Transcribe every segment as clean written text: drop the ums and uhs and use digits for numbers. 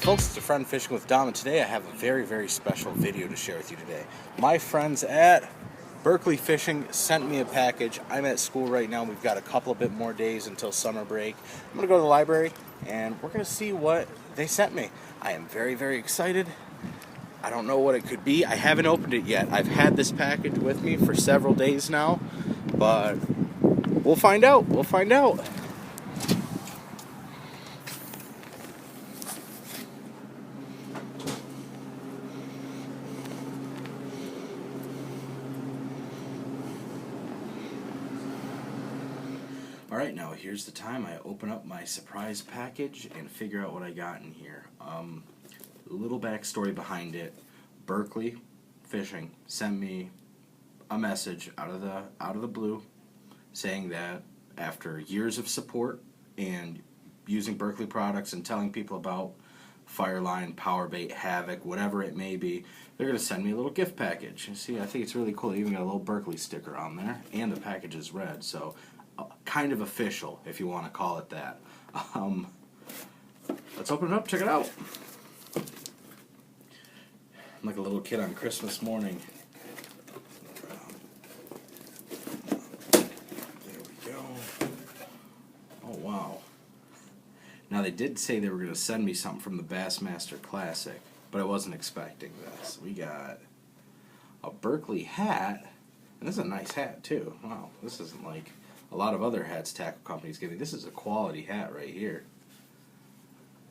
folks, it's your friend Fishing with Dom, and today I have a very, very special video to share with you today. My friends at Berkley Fishing sent me a package. I'm at school right now. We've got a couple of bit more days until summer break. I'm going to go to the library, and we're going to see what they sent me. I am very, very excited. I don't know what it could be. I haven't opened it yet. I've had this package with me for several days now, but we'll find out. We'll find out. Alright, now here's the time I open up my surprise package and figure out what I got in here. A little backstory behind it. Berkley Fishing sent me a message out of the blue saying that after years of support and using Berkley products and telling people about Fireline, Powerbait, Havoc, whatever it may be, they're going to send me a little gift package. You see, I think it's really cool. They even got a little Berkley sticker on there, and the package is red, so kind of official, if you want to call it that. Let's open it up, check it out. I'm like a little kid on Christmas morning. There we go. Oh, wow. Now, they did say they were going to send me something from the Bassmaster Classic, but I wasn't expecting this. We got a Berkley hat, and this is a nice hat, too. Wow, this isn't like a lot of other hats tackle companies give me. This is a quality hat right here.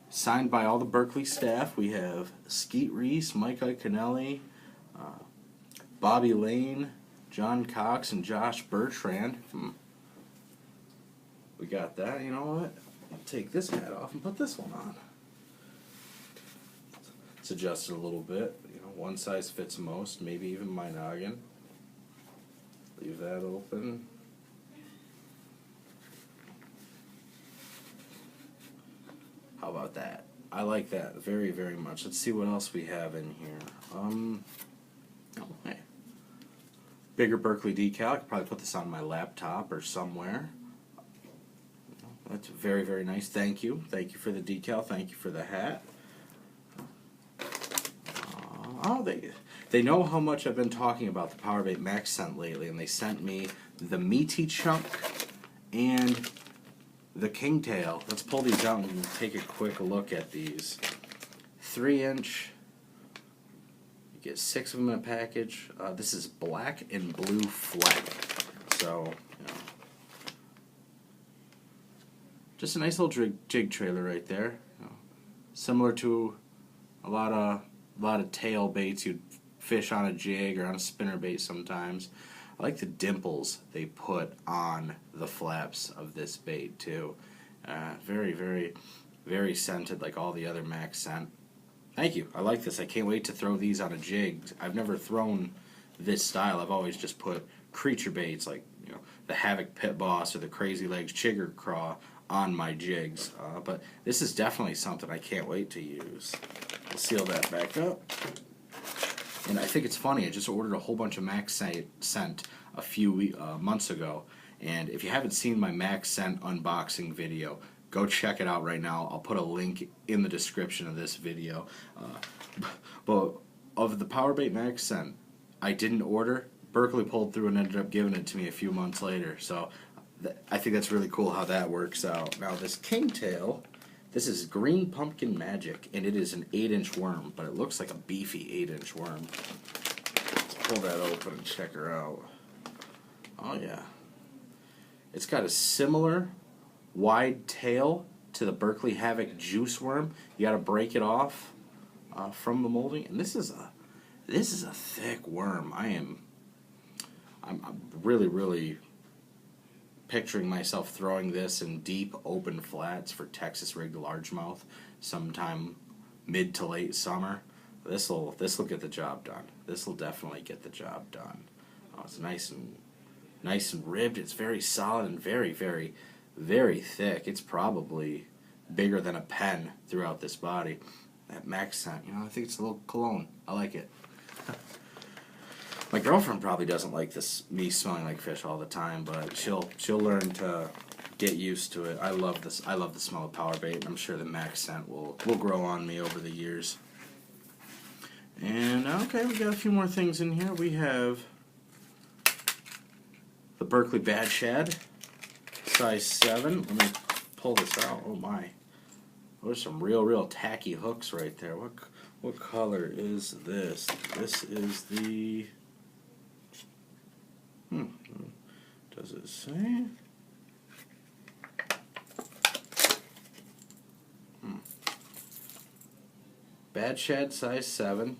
Signed by all the Berkley staff. We have Skeet Reese, Mike Iaconelli, Bobby Lane, John Cox, and Josh Bertrand. We got that. You know what? I'll take this hat off and put this one on. It's adjusted a little bit. You know, one size fits most, maybe even my noggin. Leave that open. How about that? I like that very, very much. Let's see what else we have in here. Oh, hey. Bigger Berkley decal. I could probably put this on my laptop or somewhere. That's very, very nice. Thank you. Thank you for the decal. Thank you for the hat. Oh, they know how much I've been talking about the Powerbait Max scent lately, and they sent me the meaty chunk and the Kingtail. Let's pull these out and take a quick look at these. 3-inch. You get 6 of them in a package. This is black and blue fleck. So, you know, just a nice little jig trailer right there. You know, similar to a lot of tail baits you'd fish on a jig or on a spinnerbait sometimes. I like the dimples they put on the flaps of this bait too. Very, very, very scented like all the other Max scent. Thank you. I like this. I can't wait to throw these on a jig. I've never thrown this style. I've always just put creature baits like, you know, the Havoc Pit Boss or the Crazy Legs Chigger Craw on my jigs. But this is definitely something I can't wait to use. We'll seal that back up. And I think it's funny, I just ordered a whole bunch of Max Scent a few months ago, and if you haven't seen my Max Scent unboxing video, go check it out right now. I'll put a link in the description of this video. But of the Powerbait Max Scent, I didn't order. Berkley pulled through and ended up giving it to me a few months later, so I think that's really cool how that works out. Now this Kingtail, this is Green Pumpkin Magic, and it is an 8-inch worm, but it looks like a beefy 8-inch worm. Let's pull that open and check her out. Oh yeah. It's got a similar wide tail to the Berkley Havoc Juice Worm. You got to break it off from the molding, and this is a thick worm. I'm really, really picturing myself throwing this in deep open flats for Texas rigged largemouth sometime mid to late summer. This'll get the job done. This'll definitely get the job done. Oh, it's nice and ribbed. It's very solid and very, very, very thick. It's probably bigger than a pen throughout this body. That Max scent, you know, I think it's a little cologne. I like it. My girlfriend probably doesn't like me smelling like fish all the time, but she'll learn to get used to it. I love this. I love the smell of power bait. I'm sure the max scent will grow on me over the years. And okay, we got a few more things in here. We have the Berkley Bad Shad, size 7. Let me pull this out. Oh my. Those are some real tacky hooks right there. What color is this? This is the... Does it say? Bad Shad, size 7.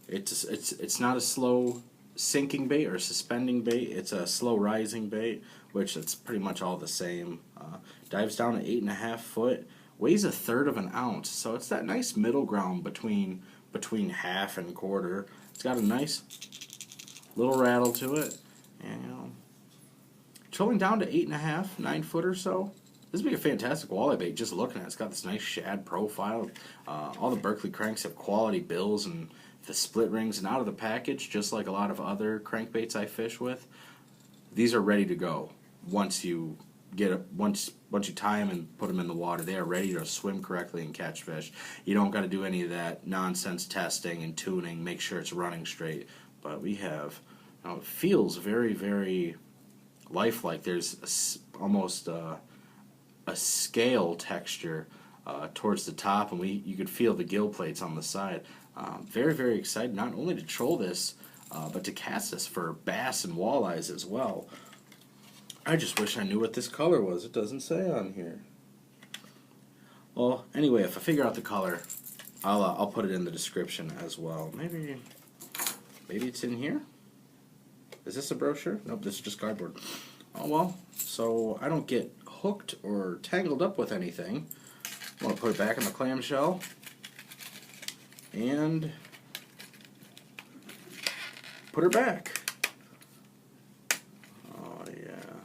It's not a slow sinking bait or suspending bait. It's a slow rising bait, which it's pretty much all the same. Dives down to 8.5 foot, weighs 1/3 of an ounce, so it's that nice middle ground between half and quarter. It's got a nice little rattle to it, and trolling down to 8.5, 9 foot or so. This would be a fantastic walleye bait just looking at it. It's got this nice shad profile. All the Berkley cranks have quality bills and the split rings, and out of the package, just like a lot of other crankbaits I fish with, these are ready to go. Once you tie them and put them in the water, they are ready to swim correctly and catch fish. You don't got to do any of that nonsense testing and tuning, make sure it's running straight. But we have, it feels very lifelike. There's almost a scale texture towards the top, and you could feel the gill plates on the side. Very excited not only to troll this, but to cast this for bass and walleyes as well. I just wish I knew what this color was. It doesn't say on here. Well, anyway, if I figure out the color, I'll put it in the description as well. Maybe it's in here. Is this a brochure? Nope, this is just cardboard. Oh well, so I don't get hooked or tangled up with anything. I'm going to put it back in the clamshell and put her back. Oh yeah.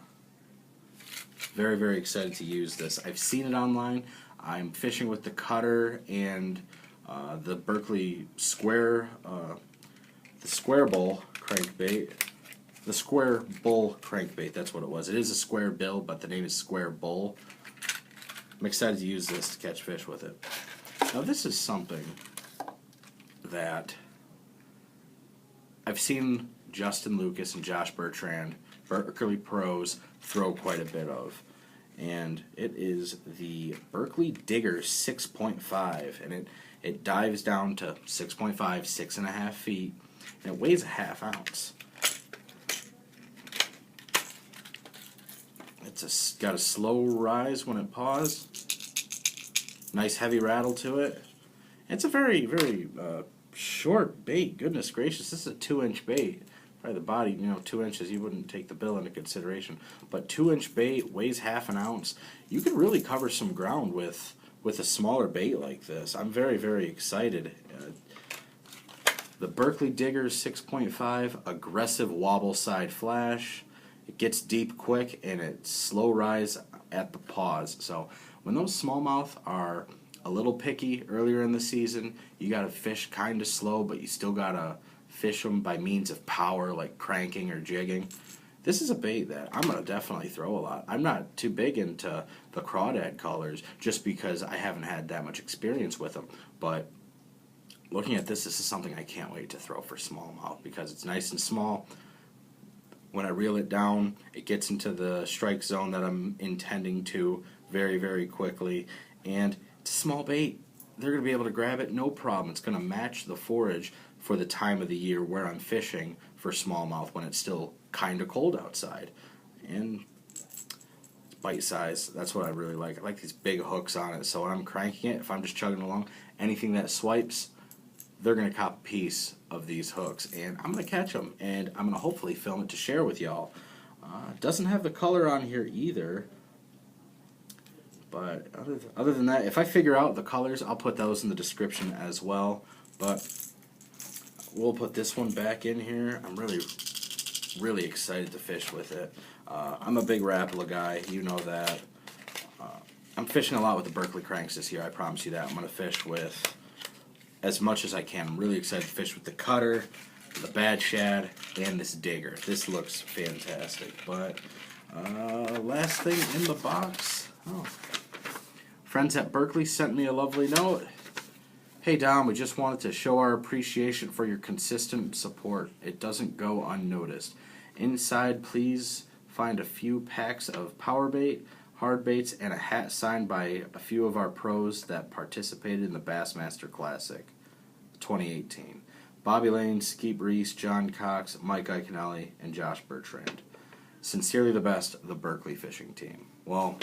Very excited to use this. I've seen it online. I'm fishing with the cutter and the Berkley square, the square bull crankbait. The square bull crankbait, that's what it was. It is a square bill, but the name is square bull. I'm excited to use this to catch fish with it. Now this is something that I've seen Justin Lucas and Josh Bertrand, Berkley pros, throw quite a bit of. And it is the Berkley Digger 6.5, and it dives down to 6.5, 6.5 feet, and it weighs 1/2 ounce. It's got a slow rise when it paws. Nice heavy rattle to it. It's a very short bait. Goodness gracious, this is a 2-inch bait. Probably the body, 2 inches, you wouldn't take the bill into consideration. But 2-inch bait, weighs 1/2 ounce. You can really cover some ground with a smaller bait like this. I'm very excited. The Berkley Digger 6.5, aggressive wobble side flash. It gets deep quick and it slow rise at the paws. So when those smallmouth are a little picky earlier in the season, you got to fish kind of slow, but you still got to fish them by means of power, like cranking or jigging. This is a bait that I'm going to definitely throw a lot. I'm not too big into the crawdad colors just because I haven't had that much experience with them. But looking at this is something I can't wait to throw for smallmouth because it's nice and small. When I reel it down, it gets into the strike zone that I'm intending to very quickly. And it's a small bait. They're going to be able to grab it, no problem. It's going to match the forage for the time of the year where I'm fishing for smallmouth when it's still kind of cold outside. And it's bite size. That's what I really like. I like these big hooks on it. So when I'm cranking it, if I'm just chugging along, anything that swipes, they're going to cop a piece of these hooks, and I'm going to catch them, and I'm going to hopefully film it to share with y'all. Doesn't have the color on here either, but other than that, if I figure out the colors, I'll put those in the description as well. But we'll put this one back in here. I'm really excited to fish with it. I'm a big Rapala guy, you know that. I'm fishing a lot with the Berkley cranks this year, I promise you that. I'm going to fish with as much as I can. I'm really excited to fish with the cutter, the Bad Shad, and this Digger. This looks fantastic. But Last thing in the box. Oh. Friends at Berkley sent me a lovely note. Hey Dom, we just wanted to show our appreciation for your consistent support. It doesn't go unnoticed. Inside, please find a few packs of power bait, hard baits, and a hat signed by a few of our pros that participated in the Bassmaster Classic 2018. Bobby Lane, Skeet Reese, John Cox, Mike Iaconelli, and Josh Bertrand. Sincerely the best, the Berkley Fishing Team. Well,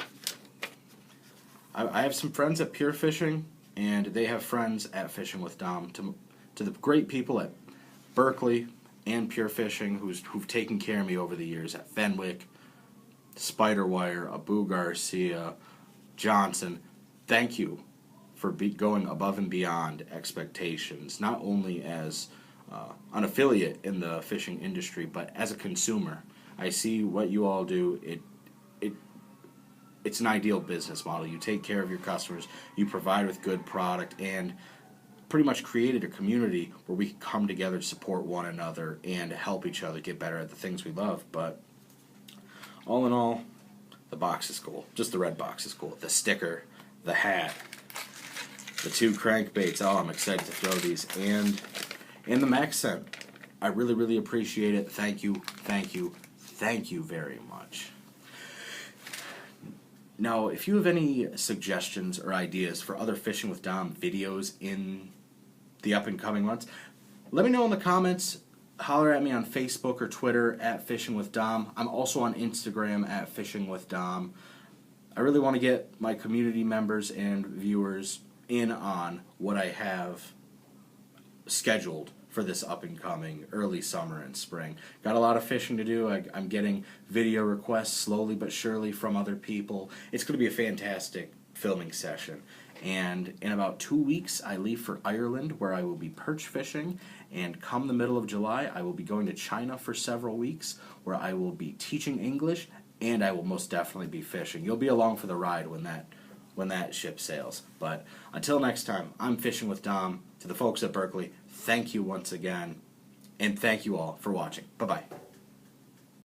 I have some friends at Pure Fishing, and they have friends at Fishing with Dom. To the great people at Berkley and Pure Fishing who've taken care of me over the years at Fenwick, Spiderwire, Abu Garcia, Johnson, thank you for going above and beyond expectations, not only as an affiliate in the fishing industry, but as a consumer. I see what you all do. It's an ideal business model. You take care of your customers, you provide with good product, and pretty much created a community where we can come together to support one another and help each other get better at the things we love. But all in all, the box is cool. Just the red box is cool. The sticker, the hat, the 2 crankbaits. Oh, I'm excited to throw these. And the Max scent. I really, really appreciate it. Thank you, thank you, thank you very much. Now, if you have any suggestions or ideas for other Fishing with Dom videos in the up-and-coming months, let me know in the comments. Holler at me on Facebook or Twitter at Fishing with Dom. I'm also on Instagram at Fishing with Dom. I really want to get my community members and viewers in on what I have scheduled for this up-and-coming early summer and spring. Got a lot of fishing to do. I'm getting video requests slowly but surely from other people. It's going to be a fantastic filming session. And in about 2 weeks, I leave for Ireland, where I will be perch fishing. And come the middle of July, I will be going to China for several weeks, where I will be teaching English, and I will most definitely be fishing. You'll be along for the ride when that ship sails. But until next time, I'm Fishing with Dom. To the folks at Berkley, thank you once again, and thank you all for watching. Bye-bye.